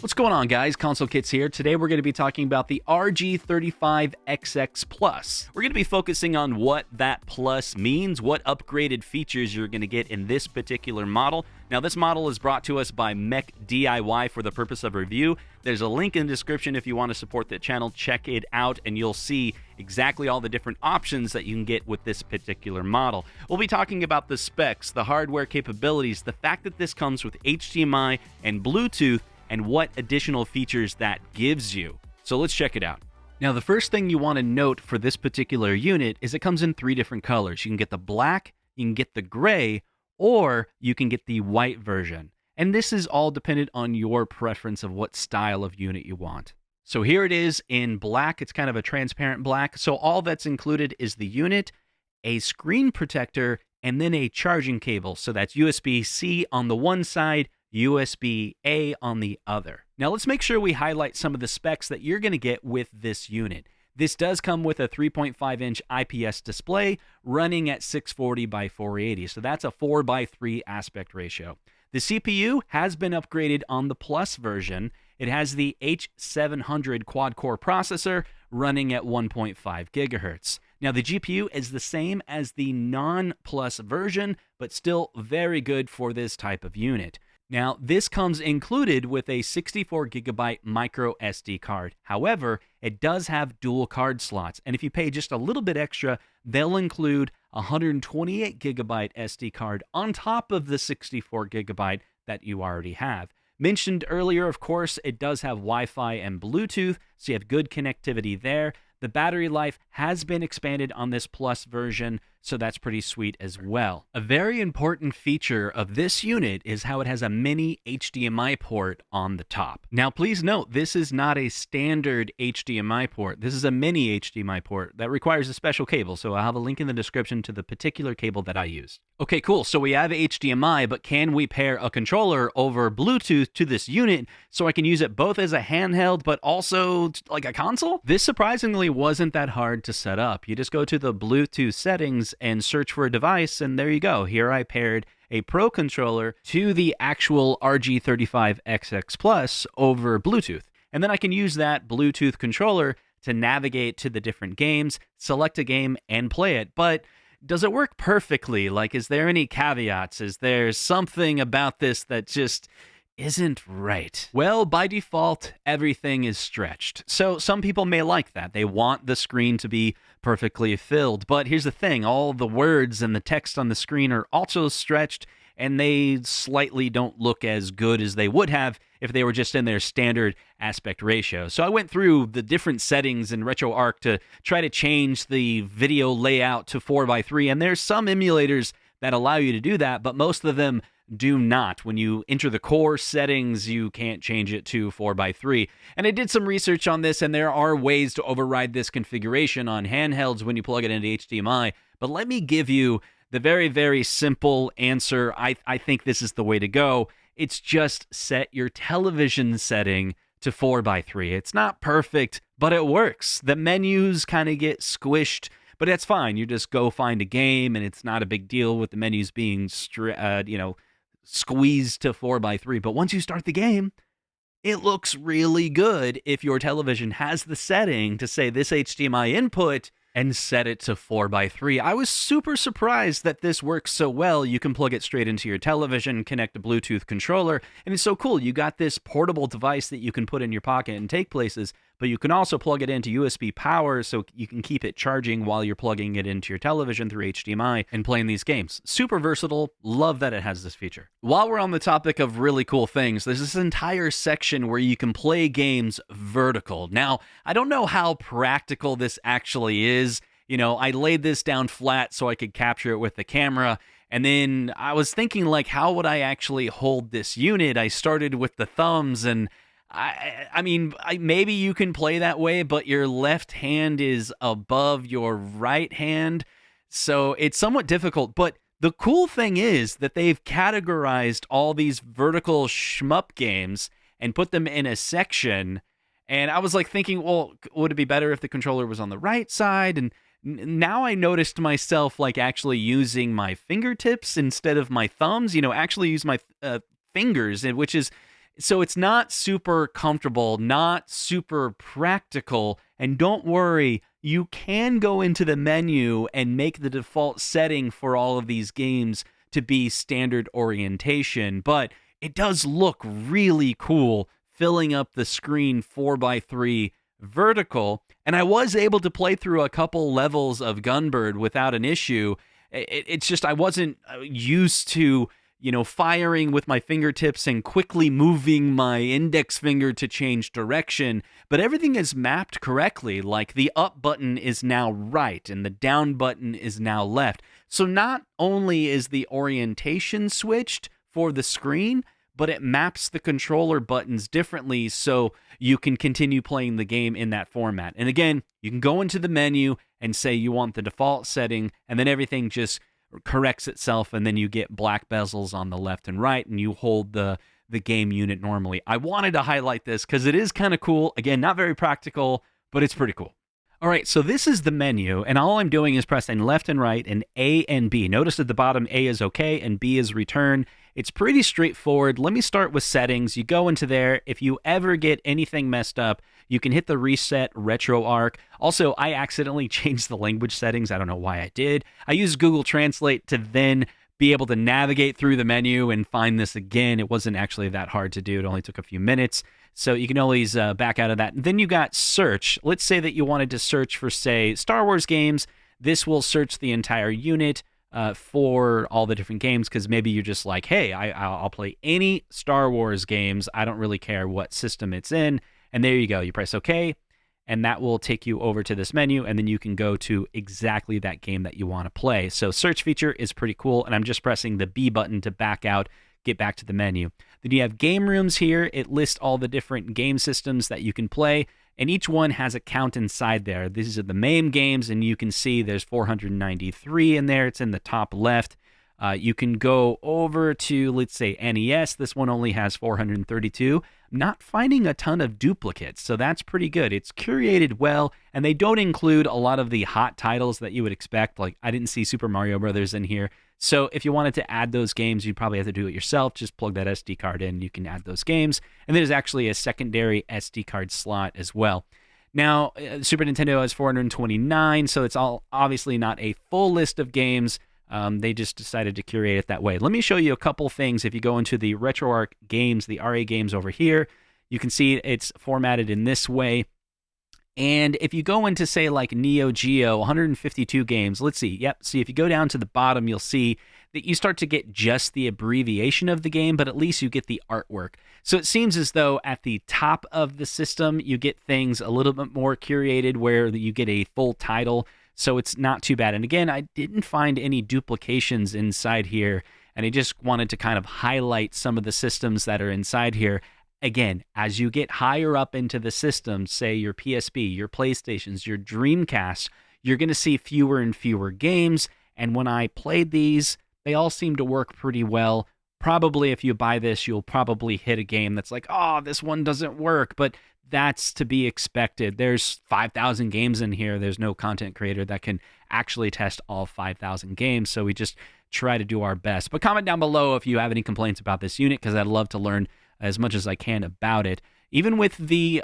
What's going on, guys? Console Kits here. Today we're going to be talking about the RG35XX Plus. We're going to be focusing on what that Plus means, what upgraded features you're going to get in this particular model. Now, this model is brought to us by MechDIY for the purpose of review. There's a link in the description if you want to support the channel. Check it out, and you'll see exactly all the different options that you can get with this particular model. We'll be talking about the specs, the hardware capabilities, the fact that this comes with HDMI and Bluetooth, and what additional features that gives you. So let's check it out. Now, the first thing you want to note for this particular unit is it comes in 3 different colors. You can get the black, you can get the gray, or you can get the white version. And this is all dependent on your preference of what style of unit you want. So here it is in black. It's kind of a transparent black. So all that's included is the unit, a screen protector, and then a charging cable. So that's USB-C on the one side, USB-A on the other. Now let's make sure we highlight some of the specs that you're going to get with this unit. This does come with a 3.5-inch IPS display running at 640 by 480, so that's a 4:3 aspect ratio. The CPU has been upgraded on the Plus version. It has the H700 quad-core processor running at 1.5 gigahertz. Now, the GPU is the same as the non-Plus version, but still very good for this type of unit. Now, this comes included with a 64GB micro SD card. However, it does have dual card slots, and if you pay just a little bit extra, they'll include a 128GB SD card on top of the 64GB that you already have. Mentioned earlier, of course, it does have Wi-Fi and Bluetooth, so you have good connectivity there. The battery life has been expanded on this Plus version, so that's pretty sweet as well. A very important feature of this unit is how it has a mini HDMI port on the top. Now, please note, this is not a standard HDMI port. This is a mini HDMI port that requires a special cable, so I'll have a link in the description to the particular cable that I used. Okay, cool. So we have HDMI, but can we pair a controller over Bluetooth to this unit so I can use it both as a handheld, but also like a console? This surprisingly wasn't that hard to set up. You just go to the Bluetooth settings and search for a device, and there you go. Here I paired a Pro controller to the actual RG35XX Plus over Bluetooth. And then I can use that Bluetooth controller to navigate to the different games, select a game, and play it. But does it work perfectly? Like, is there any caveats? Is there something about this that just isn't right? Well, by default, everything is stretched. So some people may like that. They want the screen to be perfectly filled. But here's the thing, all the words and the text on the screen are also stretched, and they slightly don't look as good as they would have if they were just in their standard aspect ratio. So I went through the different settings in RetroArch to try to change the video layout to 4:3, and there's some emulators that allow you to do that, but most of them do not. When you enter the core settings, you can't change it to 4:3. And I did some research on this, and there are ways to override this configuration on handhelds when you plug it into HDMI. But let me give you the very, very simple answer. I think this is the way to go. It's just set your television setting to 4:3. It's not perfect, but it works. The menus kind of get squished, but that's fine. You just go find a game, and it's not a big deal with the menus being squeezed to 4:3. But once you start the game, it looks really good if your television has the setting to say this HDMI input and set it to 4:3. I was super surprised that this works so well. You can plug it straight into your television, connect a Bluetooth controller, and it's so cool. You got this portable device that you can put in your pocket and take places, but you can also plug it into USB power so you can keep it charging while you're plugging it into your television through HDMI and playing these games. Super versatile. Love that it has this feature. While we're on the topic of really cool things, there's this entire section where you can play games vertical. Now, I don't know how practical this actually is. You know, I laid this down flat so I could capture it with the camera, and then I was thinking, like, how would I actually hold this unit? I started with the thumbs, and I mean, maybe you can play that way, but your left hand is above your right hand, so it's somewhat difficult. But the cool thing is that they've categorized all these vertical shmup games and put them in a section. And I was like thinking, well, would it be better if the controller was on the right side? And now I noticed myself like actually using my fingertips instead of my thumbs, you know, actually use my fingers, which is So it's not super comfortable, not super practical. And don't worry, you can go into the menu and make the default setting for all of these games to be standard orientation, but it does look really cool filling up the screen 4x3 vertical. And I was able to play through a couple levels of Gunbird without an issue. It's just I wasn't used to, firing with my fingertips and quickly moving my index finger to change direction. But everything is mapped correctly. Like the up button is now right and the down button is now left. So not only is the orientation switched for the screen, but it maps the controller buttons differently so you can continue playing the game in that format. And again, you can go into the menu and say you want the default setting, and then everything just corrects itself, and then you get black bezels on the left and right, and you hold the game unit normally. I wanted to highlight this because it is kind of cool. Again, not very practical, but it's pretty cool. All right, so this is the menu, and all I'm doing is pressing left and right and A and B. Notice at the bottom, A is OK and B is return. It's pretty straightforward. Let me start with settings. You go into there. If you ever get anything messed up, you can hit the reset RetroArch. Also, I accidentally changed the language settings. I don't know why I did. I used Google Translate to then be able to navigate through the menu and find this again. It wasn't actually that hard to do. It only took a few minutes. So you can always back out of that. Then you got search. Let's say that you wanted to search for, say, Star Wars games. This will search the entire unit for all the different games, because maybe you're just like, hey, I'll play any Star Wars games. I don't really care what system it's in. And there you go. You press OK, and that will take you over to this menu, and then you can go to exactly that game that you want to play. So search feature is pretty cool, and I'm just pressing the B button to back out, get back to the menu. Then you have game rooms here. It lists all the different game systems that you can play, and each one has a count inside there. These are the main games, and you can see there's 493 in there. It's in the top left. You can go over to, let's say, NES. This one only has 432. Not finding a ton of duplicates, so that's pretty good. It's curated well, and they don't include a lot of the hot titles that you would expect. Like, I didn't see Super Mario Brothers in here. So if you wanted to add those games, you'd probably have to do it yourself. Just plug that SD card in, you can add those games. And there's actually a secondary SD card slot as well. Now, Super Nintendo has 429, so it's all obviously not a full list of games. They just decided to curate it that way. Let me show you a couple things. If you go into the RetroArch games, the RA games over here, you can see it's formatted in this way. And if you go into, say, like Neo Geo, 152 games, let's see. Yep, see, if you go down to the bottom, you'll see that you start to get just the abbreviation of the game, but at least you get the artwork. So it seems as though at the top of the system, you get things a little bit more curated where you get a full title. So it's not too bad. And again, I didn't find any duplications inside here, and I just wanted to kind of highlight some of the systems that are inside here. Again, as you get higher up into the system, say your PSP, your PlayStations, your Dreamcast, you're going to see fewer and fewer games. And when I played these, they all seem to work pretty well. Probably if you buy this, you'll probably hit a game that's like, oh, this one doesn't work. But that's to be expected. There's 5,000 games in here. There's no content creator that can actually test all 5,000 games. So we just try to do our best. But comment down below if you have any complaints about this unit, because I'd love to learn as much as I can about it. Even with the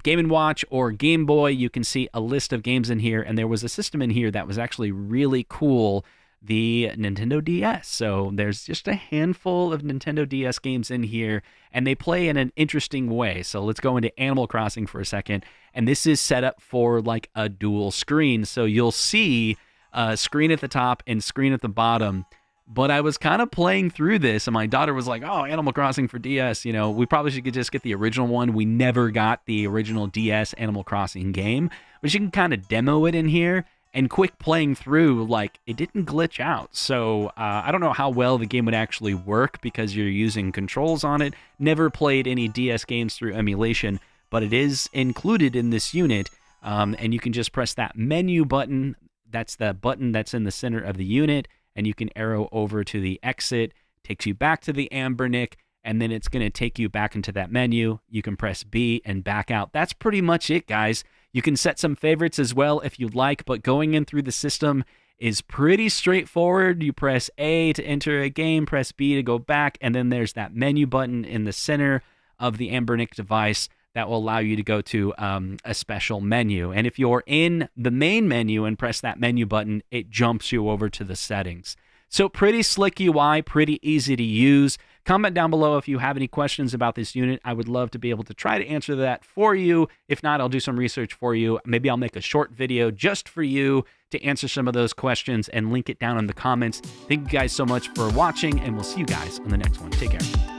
Game & Watch or Game Boy, you can see a list of games in here, and there was a system in here that was actually really cool, the Nintendo DS. So there's just a handful of Nintendo DS games in here, and they play in an interesting way. So let's go into Animal Crossing for a second, and this is set up for like a dual screen. So you'll see a screen at the top and screen at the bottom. But I was kind of playing through this, and my daughter was like, oh, Animal Crossing for DS, we probably should just get the original one. We never got the original DS Animal Crossing game, but you can kind of demo it in here, and quick playing through, like, it didn't glitch out. So I don't know how well the game would actually work because you're using controls on it. Never played any DS games through emulation, but it is included in this unit, and you can just press that menu button. That's the button that's in the center of the unit, and you can arrow over to the exit, takes you back to the Anbernic, and then it's going to take you back into that menu. You can press B and back out. That's pretty much it, guys. You can set some favorites as well if you'd like, but going in through the system is pretty straightforward. You press A to enter a game, press B to go back, and then there's that menu button in the center of the Anbernic device that will allow you to go to a special menu. And if you're in the main menu and press that menu button, it jumps you over to the settings. So pretty slick UI, pretty easy to use. Comment down below if you have any questions about this unit. I would love to be able to try to answer that for you. If not, I'll do some research for you. Maybe I'll make a short video just for you to answer some of those questions and link it down in the comments. Thank you guys so much for watching, and we'll see you guys on the next one. Take care.